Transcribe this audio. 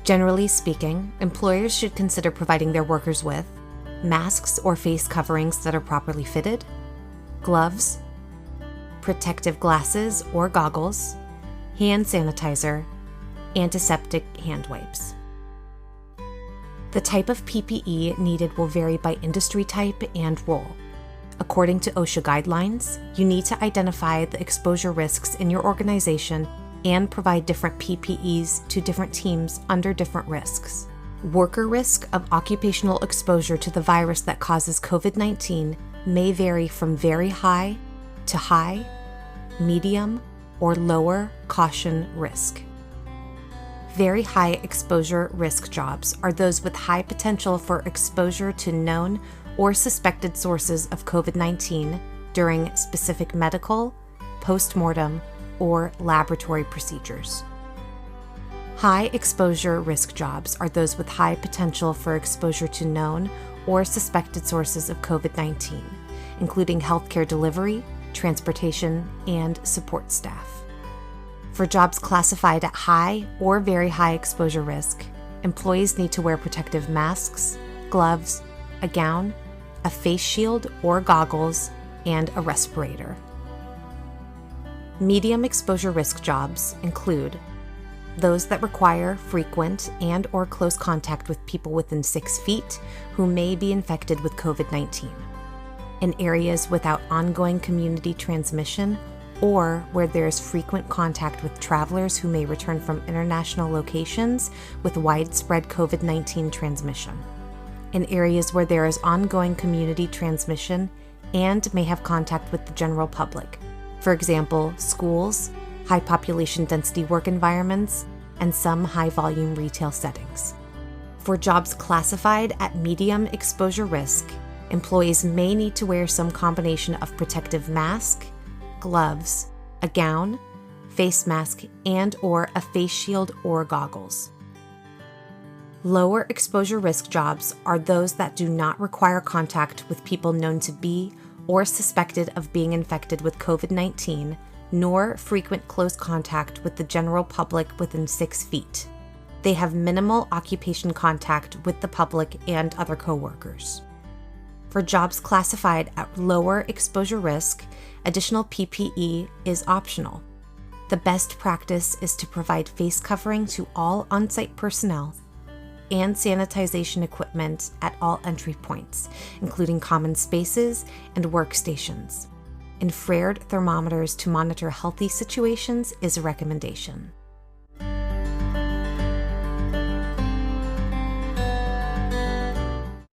Generally speaking, employers should consider providing their workers with masks or face coverings that are properly fitted, gloves, protective glasses or goggles, hand sanitizer, antiseptic hand wipes. The type of PPE needed will vary by industry type and role. According to OSHA guidelines, you need to identify the exposure risks in your organization and provide different PPEs to different teams under different risks. Worker risk of occupational exposure to the virus that causes COVID-19 may vary from very high to high, medium, or lower caution risk. Very high exposure risk jobs are those with high potential for exposure to known or suspected sources of COVID-19 during specific medical, post-mortem, or laboratory procedures. High exposure risk jobs are those with high potential for exposure to known or suspected sources of COVID-19, including healthcare delivery, transportation, and support staff. For jobs classified at high or very high exposure risk, employees need to wear protective masks, gloves, a gown, a face shield or goggles, and a respirator. Medium exposure risk jobs include those that require frequent and or close contact with people within 6 feet who may be infected with COVID-19. In areas without ongoing community transmission or where there is frequent contact with travelers who may return from international locations with widespread COVID-19 transmission. In areas where there is ongoing community transmission and may have contact with the general public. For example, schools, high population density work environments, and some high-volume retail settings. For jobs classified at medium exposure risk, employees may need to wear some combination of protective mask, gloves, a gown, face mask, and or a face shield or goggles. Lower exposure risk jobs are those that do not require contact with people known to be or suspected of being infected with COVID-19, nor frequent close contact with the general public within 6 feet. They have minimal occupation contact with the public and other coworkers. For jobs classified at lower exposure risk, additional PPE is optional. The best practice is to provide face covering to all on-site personnel and sanitization equipment at all entry points, including common spaces and workstations. Infrared thermometers to monitor healthy situations is a recommendation.